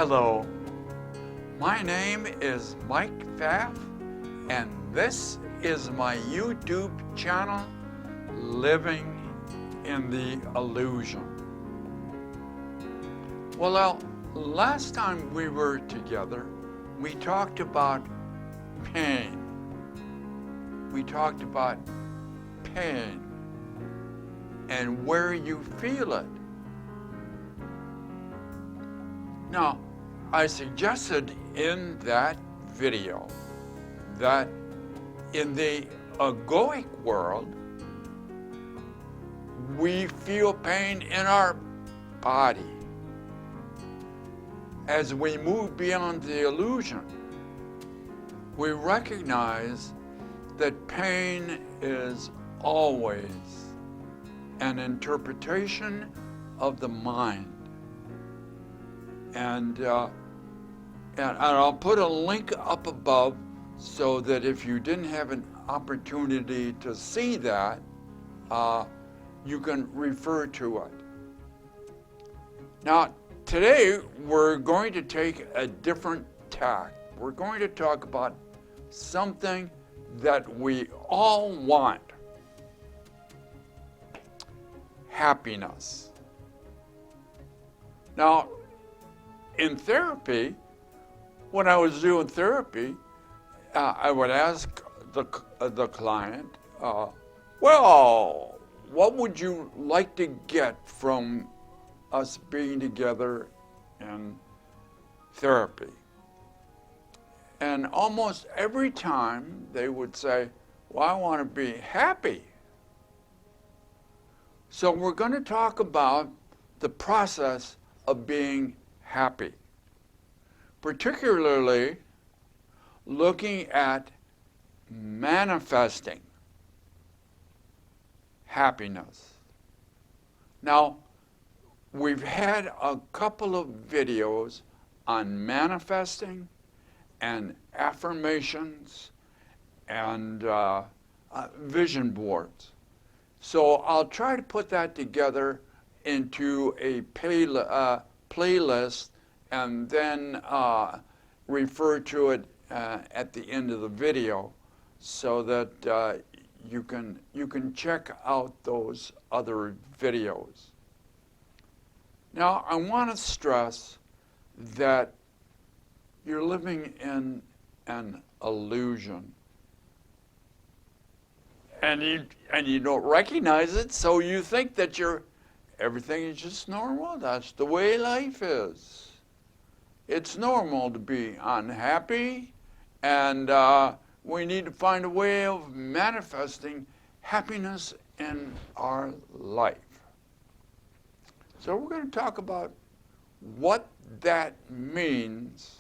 Hello, my name is Mike Pfaff, and this is my YouTube channel, Living in the Illusion. Well, last time we were together, we talked about pain. We talked about pain and where you feel it. Now, I suggested in that video that in the egoic world, we feel pain in our body. As we move beyond the illusion, we recognize that pain is always an interpretation of the mind. And I'll put a link up above so that if you didn't have an opportunity to see that, you can refer to it. Now, today we're going to take a different tack. We're going to talk about something that we all want: happiness. Now, in therapy, when I was doing therapy, I would ask the client, well, what would you like to get from us being together in therapy? And almost every time they would say, well, I want to be happy. So we're going to talk about the process of being happy, particularly looking at manifesting happiness. Now, we've had a couple of videos on manifesting and affirmations and vision boards. So I'll try to put that together into a playlist and then refer to it at the end of the video so that you can check out those other videos. Now, I want to stress that you're living in an illusion. And you don't recognize it, so you think that everything is just normal. That's the way life is. It's normal to be unhappy, and we need to find a way of manifesting happiness in our life. So we're going to talk about what that means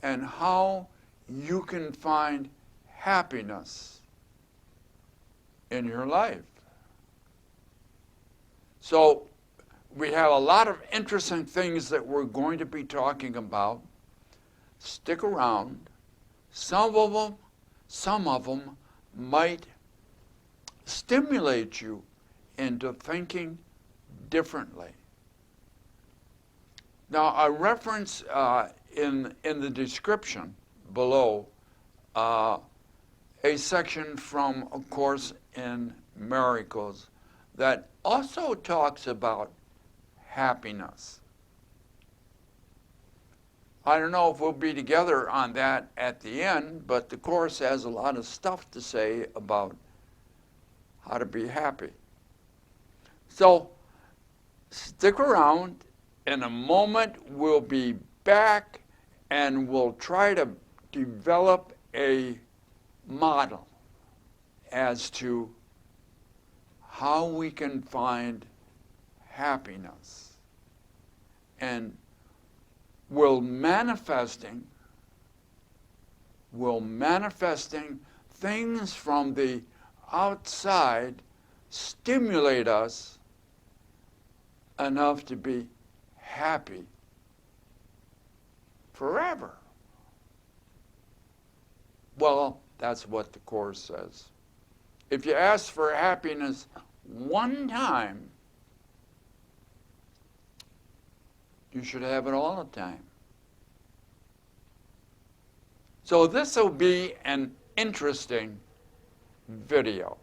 and how you can find happiness in your life. So we have a lot of interesting things that we're going to be talking about. Stick around. Some of them might stimulate you into thinking differently. Now, I reference in the description below a section from A Course in Miracles that also talks about happiness. I don't know if we'll be together on that at the end, but the Course has a lot of stuff to say about how to be happy. So stick around. In a moment, we'll be back and we'll try to develop a model as to how we can find happiness. And will manifesting things from the outside stimulate us enough to be happy forever? Well, that's what the Course says. If you ask for happiness one time, you should have it all the time. So this will be an interesting video.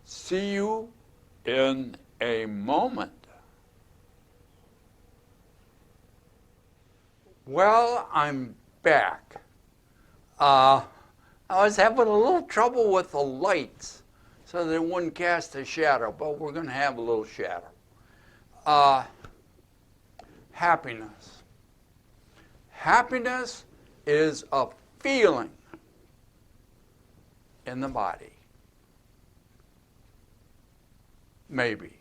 See you in a moment. Well, I'm back. I was having a little trouble with the lights so that it wouldn't cast a shadow, but we're going to have a little shadow. Happiness. Happiness is a feeling in the body. Maybe.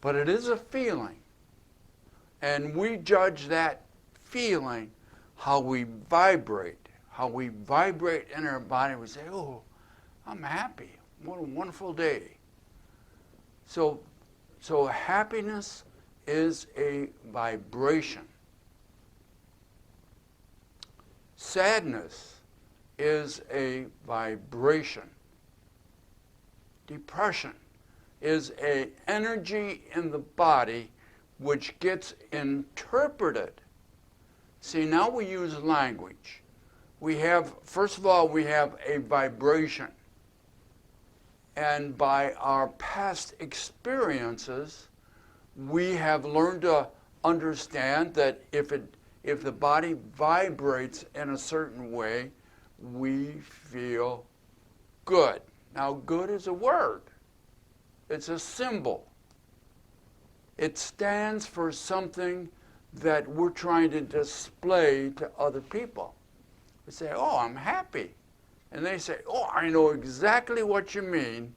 But it is a feeling. And we judge that feeling how we vibrate. How we vibrate in our body. We say, oh, I'm happy. What a wonderful day. So happiness is a vibration. Sadness is a vibration. Depression is an energy in the body which gets interpreted. See, now we use language. We have, first of all, we have a vibration. And by our past experiences, we have learned to understand that if the body vibrates in a certain way, we feel good. Now, good is a word. It's a symbol. It stands for something that we're trying to display to other people. We say, oh, I'm happy. And they say, oh, I know exactly what you mean,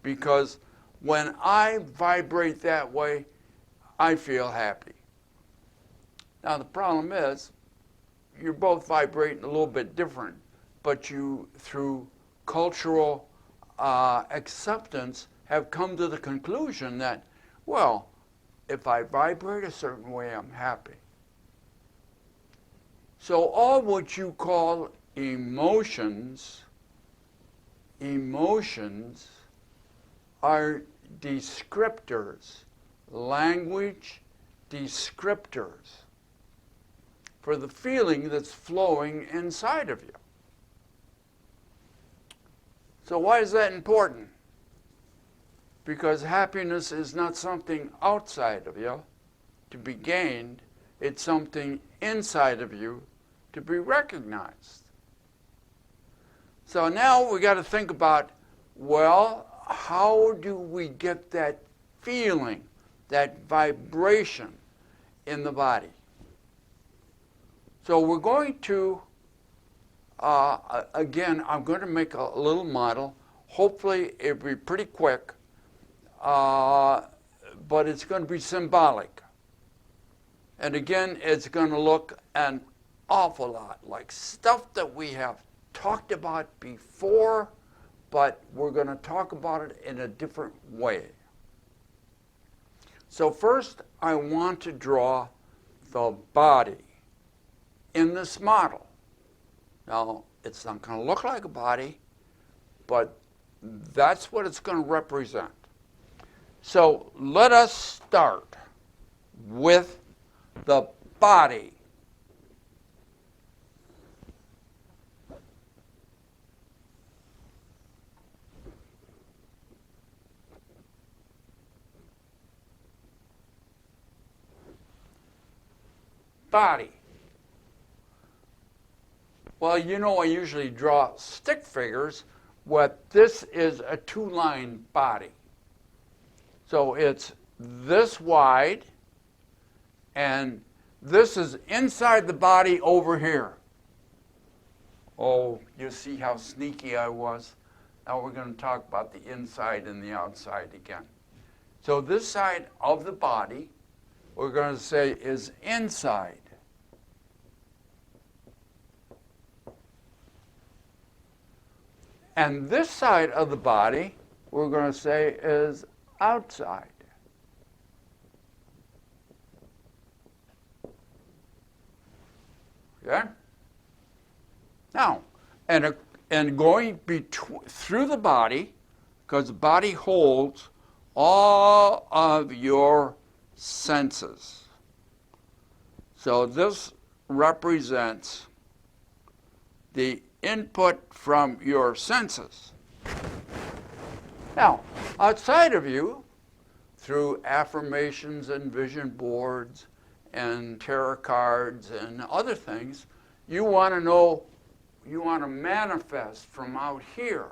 because when I vibrate that way, I feel happy. Now, the problem is, you're both vibrating a little bit different, but you, through cultural acceptance, have come to the conclusion that, well, if I vibrate a certain way, I'm happy. So all what you call emotions are descriptors, language descriptors for the feeling that's flowing inside of you. So why is that important? Because happiness is not something outside of you to be gained, it's something inside of you to be recognized. So now we got to think about, well, how do we get that feeling, that vibration in the body? So we're going to, again, I'm going to make a little model. Hopefully it'll be pretty quick, but it's going to be symbolic. And again, it's going to look an awful lot like stuff that we have talked about before, but we're going to talk about it in a different way. So first, I want to draw the body in this model. Now, it's not going to look like a body, but that's what it's going to represent. So let us start with the body. Body. Well, you know, I usually draw stick figures. What this is a two-line body. So it's this wide, and this is inside the body over here. Oh, you see how sneaky I was? Now we're going to talk about the inside and the outside again. So this side of the body, we're going to say is inside. And this side of the body, we're going to say is outside. Okay? Now, and going through the body, because the body holds all of your senses. So this represents the input from your senses. Now, outside of you, through affirmations and vision boards and tarot cards and other things, you want to know, you want to manifest from out here,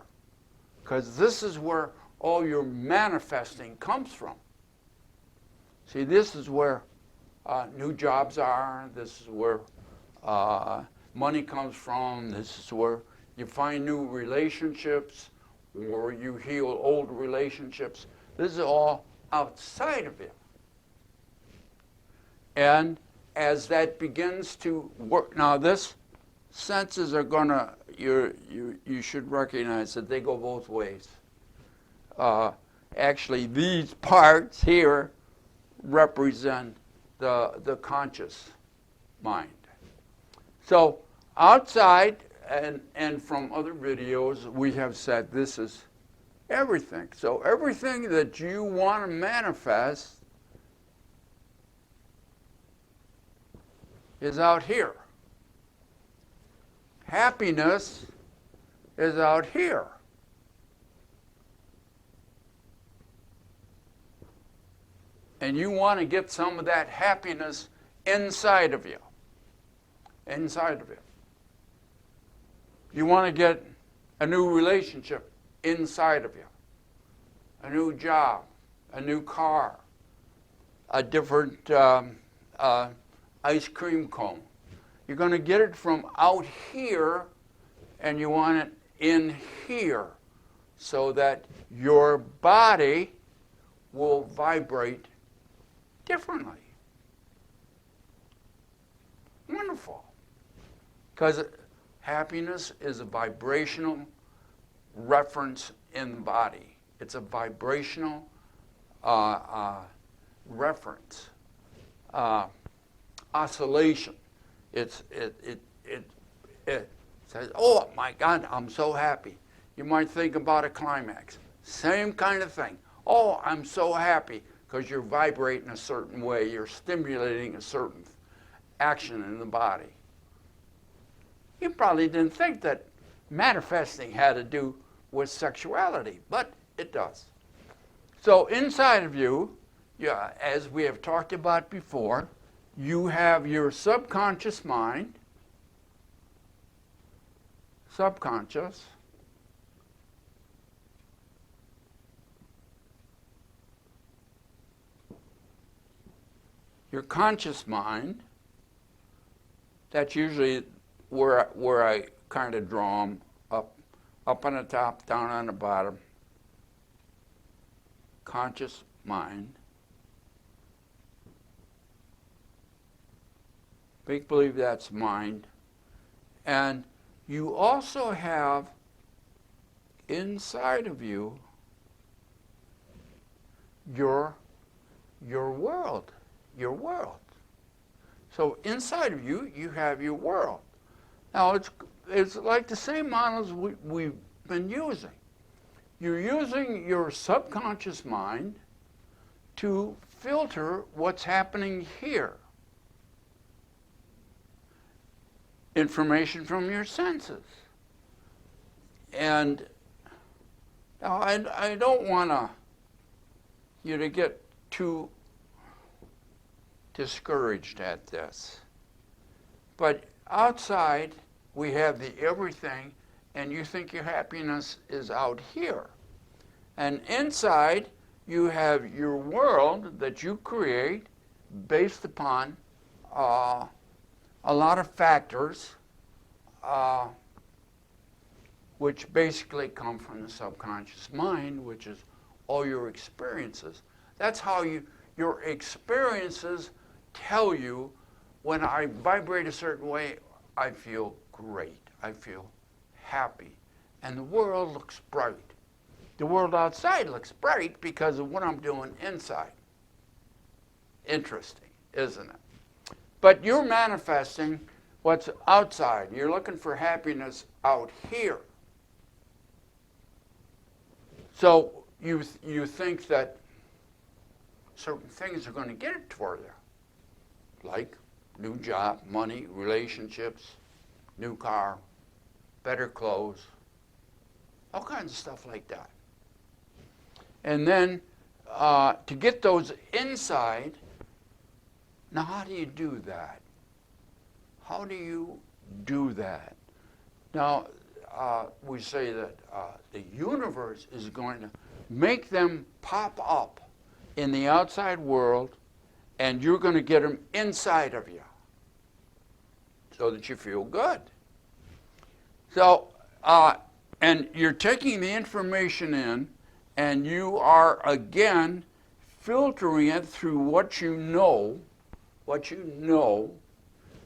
because this is where all your manifesting comes from. See, this is where new jobs are. This is where money comes from. This is where you find new relationships, or you heal old relationships. This is all outside of you. And as that begins to work, now this senses are gonna, you should recognize that they go both ways. Actually, these parts here represent the conscious mind. So outside, and from other videos, we have said this is everything. So everything that you want to manifest is out here. Happiness is out here. And you want to get some of that happiness inside of you. Inside of you. You want to get a new relationship inside of you. A new job, a new car, a different ice cream cone. You're going to get it from out here, and you want it in here, so that your body will vibrate differently. Wonderful. Because happiness is a vibrational reference in the body. It's a vibrational reference. Oscillation. It says, oh my God, I'm so happy. You might think about a climax. Same kind of thing. Oh, I'm so happy, because you're vibrating a certain way. You're stimulating a certain action in the body. You probably didn't think that manifesting had to do with sexuality, but it does. So inside of you, yeah, as we have talked about before, you have your subconscious mind, subconscious, your conscious mind. That's usually where I kind of draw them up on the top, down on the bottom. Conscious mind. Make believe that's mind. And you also have inside of you your world. Your world. So inside of you, you have your world. Now it's like the same models we've been using. You're using your subconscious mind to filter what's happening here. Information from your senses. And now I don't want you to get too discouraged at this. But outside, we have the everything, and you think your happiness is out here. And inside, you have your world that you create based upon a lot of factors, which basically come from the subconscious mind, which is all your experiences. That's how your experiences tell you, when I vibrate a certain way, I feel great, I feel happy, and the world looks bright. The world outside looks bright because of what I'm doing inside. Interesting, isn't it? But you're manifesting what's outside. You're looking for happiness out here. So you think that certain things are going to get it for you, like new job, money, relationships, new car, better clothes, all kinds of stuff like that. And then to get those inside, now how do you do that? How do you do that? Now, we say that the universe is going to make them pop up in the outside world, and you're going to get them inside of you so that you feel good. So, and you're taking the information in, and you are, again, filtering it through what you know,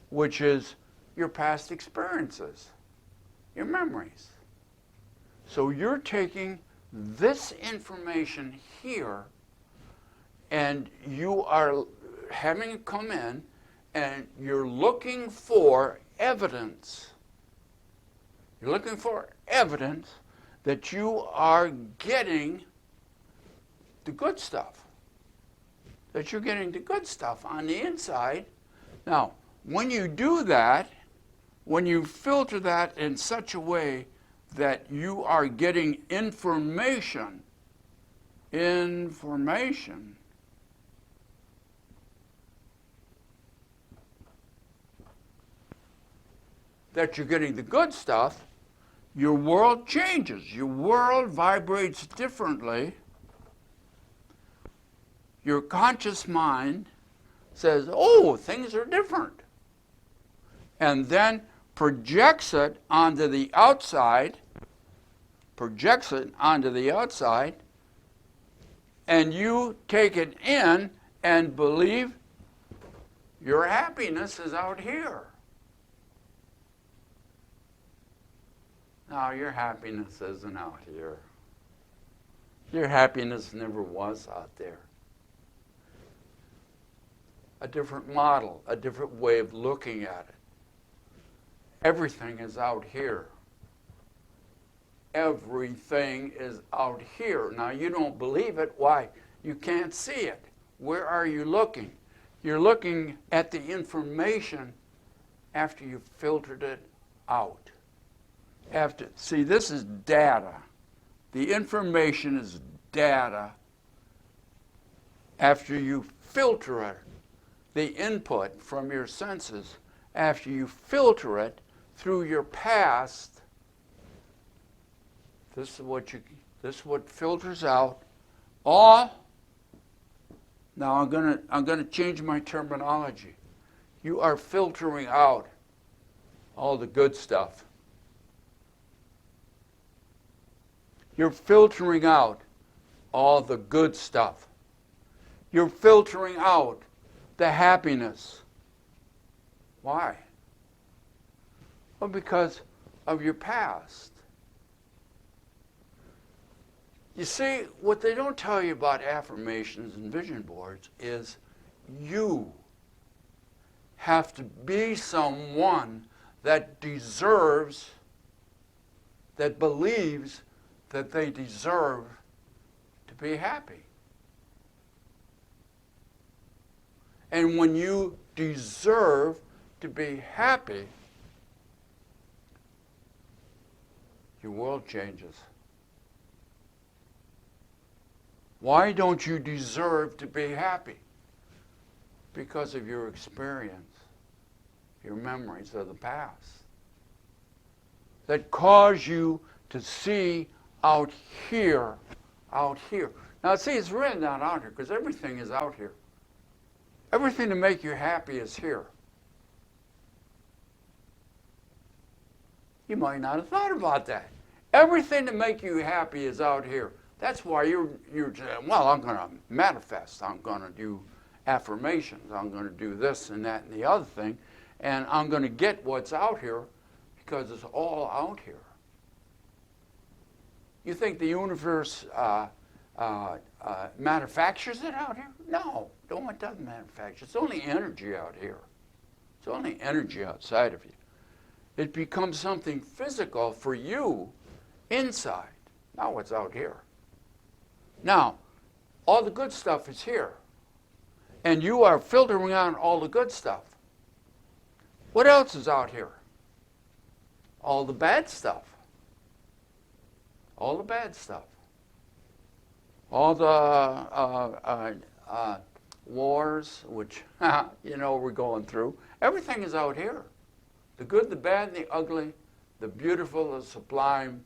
which is your past experiences, your memories. So you're taking this information here, and you are having it come in, and you're looking for evidence. You're looking for evidence that you are getting the good stuff, that you're getting the good stuff on the inside. Now, when you do that, when you filter that in such a way that you are getting information, that you're getting the good stuff, your world changes. Your world vibrates differently. Your conscious mind says, oh, things are different. And then projects it onto the outside, and you take it in and believe your happiness is out here. No, your happiness isn't out here. Your happiness never was out there. A different model, a different way of looking at it. Everything is out here. Everything is out here. Now, you don't believe it. Why? You can't see it. Where are you looking? You're looking at the information after you've filtered it out. See, this is data. The information is data after you filter it, the input from your senses, after you filter it through your past. This is what filters out all. Now I'm gonna change my terminology. You are filtering out all the good stuff. You're filtering out all the good stuff. You're filtering out the happiness. Why? Well, because of your past. You see, what they don't tell you about affirmations and vision boards is you have to be someone that deserves, that believes that they deserve to be happy. And when you deserve to be happy, your world changes. Why don't you deserve to be happy? Because of your experience, your memories of the past, that cause you to see out here. Now see, it's really not out here, because everything is out here. Everything to make you happy is here. You might not have thought about that. Everything to make you happy is out here. That's why you're saying, well, I'm going to manifest. I'm going to do affirmations. I'm going to do this and that and the other thing. And I'm going to get what's out here because it's all out here. You think the universe manufactures it out here? No, it doesn't manufacture. It's only energy out here. It's only energy outside of you. It becomes something physical for you inside. Now what's out here? Now, all the good stuff is here. And you are filtering out all the good stuff. What else is out here? all the bad stuff. All the bad stuff. All the wars, which, we're going through. Everything is out here. The good, the bad, and the ugly, the beautiful, the sublime,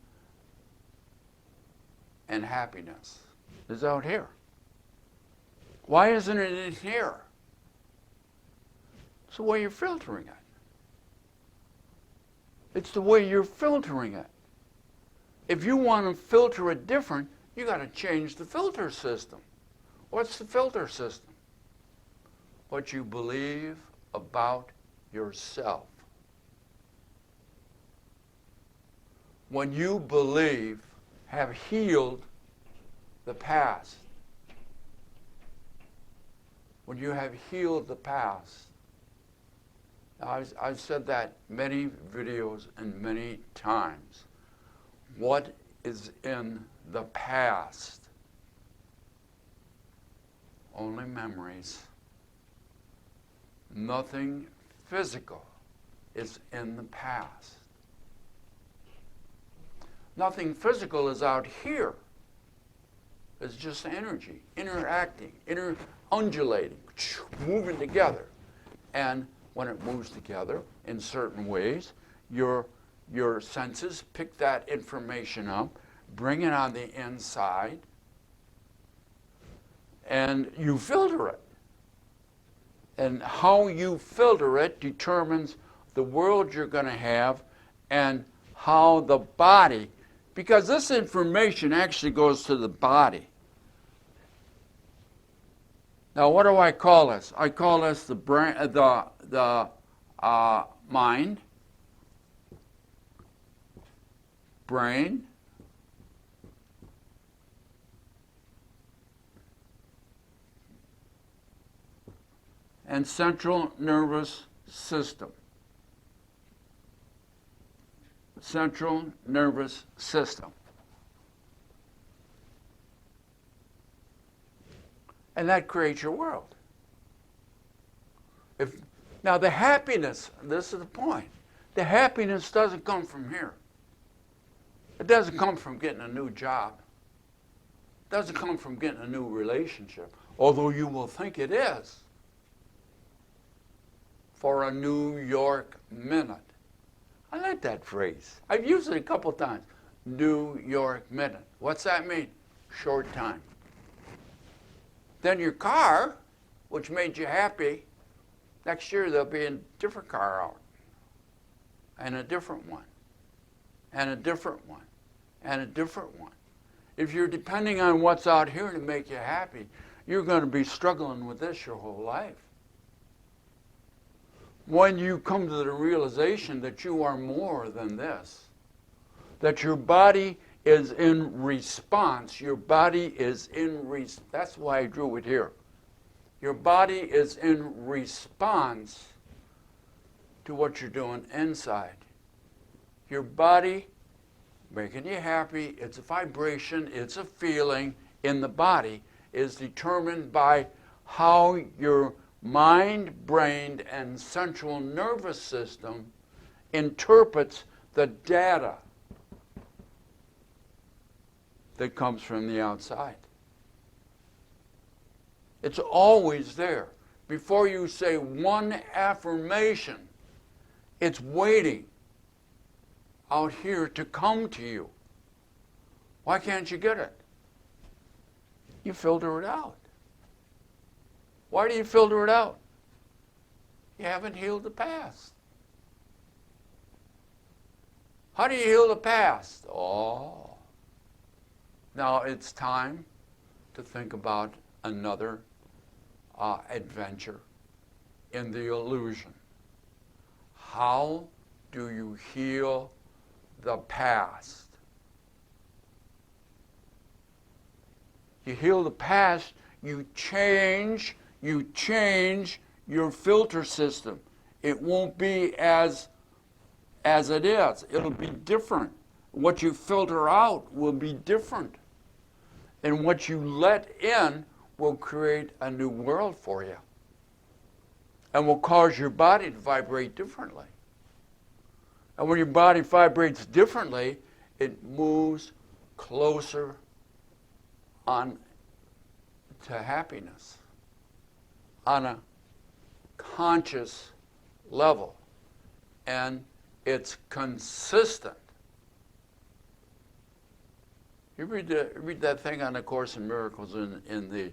and happiness is out here. Why isn't it in here? It's the way you're filtering it. It's the way you're filtering it. If you want to filter it different, you got to change the filter system. What's the filter system? What you believe about yourself. When you believe, have healed the past. When you have healed the past. Now, I've said that many videos and many times. What is in the past? Only memories. Nothing physical is in the past. Nothing physical is out here. It's just energy, interacting, undulating, moving together. And when it moves together in certain ways, your senses pick that information up, bring it on the inside, and you filter it. And how you filter it determines the world you're going to have and how the body, because this information actually goes to the body. Now, what do I call this? I call this the brain, the mind, brain, and central nervous system. Central nervous system. And that creates your world. Now the happiness, this is the point, the happiness doesn't come from here. It doesn't come from getting a new job. It doesn't come from getting a new relationship, although you will think it is. For a New York minute. I like that phrase. I've used it a couple times. New York minute. What's that mean? Short time. Then your car, which made you happy, next year there'll be a different car out. And a different one. And a different one. And a different one. If you're depending on what's out here to make you happy, you're going to be struggling with this your whole life. When you come to the realization that you are more than this, that your body is in response, your body is in that's why I drew it here. Your body is in response to what you're doing inside. Your body making you happy, it's a vibration, it's a feeling in the body, is determined by how your mind, brain, and central nervous system interprets the data that comes from the outside. It's always there. Before you say one affirmation, it's waiting out here to come to you. Why can't you get it? You filter it out. Why do you filter it out? You haven't healed the past. How do you heal the past? Oh. Now it's time to think about another adventure in the illusion. How do you heal the past? You heal the past, you change your filter system. It won't be as it is. It'll be different. What you filter out will be different. And what you let in will create a new world for you. And will cause your body to vibrate differently. And when your body vibrates differently, it moves closer on to happiness on a conscious level. And it's consistent. You read that thing on the Course in Miracles in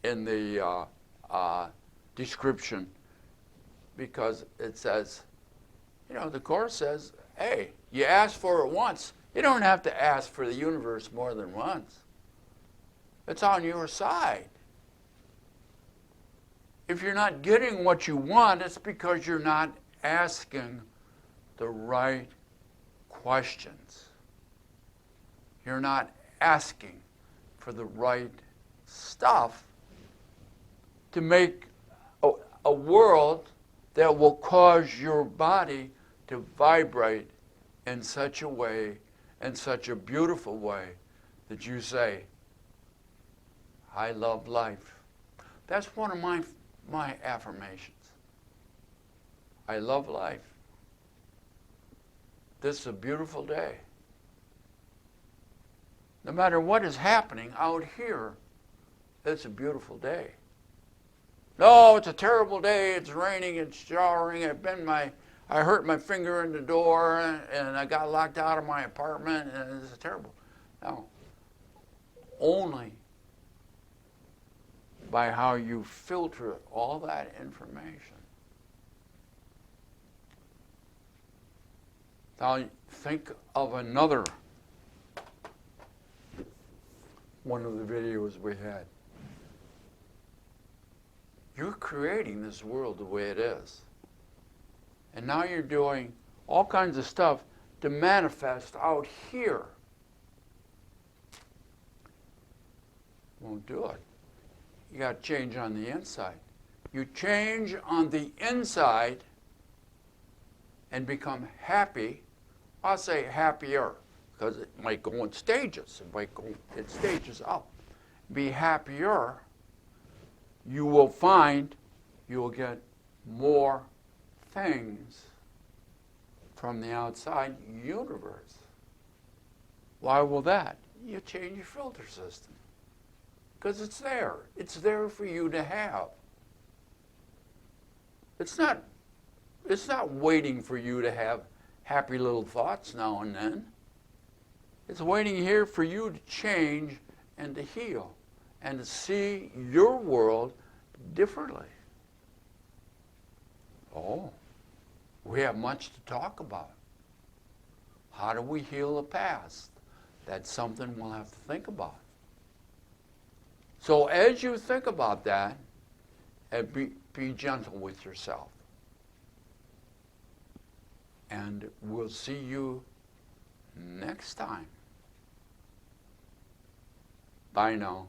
the description, because it says, the Course says, hey, you ask for it once. You don't have to ask for the universe more than once. It's on your side. If you're not getting what you want, it's because you're not asking the right questions. You're not asking for the right stuff to make a world that will cause your body to vibrate in such a way, in such a beautiful way, that you say, I love life. That's one of my affirmations. I love life. This is a beautiful day. No matter what is happening out here, it's a beautiful day. No, it's a terrible day. It's raining. It's showering. I hurt my finger in the door, and I got locked out of my apartment, and it's terrible. No. Only by how you filter all that information. Now think of another one of the videos we had. You're creating this world the way it is. And now you're doing all kinds of stuff to manifest out here. Won't do it. You got to change on the inside. You change on the inside and become happy. I'll say happier, because it might go in stages. It stages up. Be happier. You will find you will get more things from the outside universe. Why will that? You change your filter system. Because it's there. It's there for you to have. It's not waiting for you to have happy little thoughts now and then. It's waiting here for you to change and to heal and to see your world differently. Oh, we have much to talk about. How do we heal the past? That's something we'll have to think about. So as you think about that, and be gentle with yourself. And we'll see you next time. Bye now.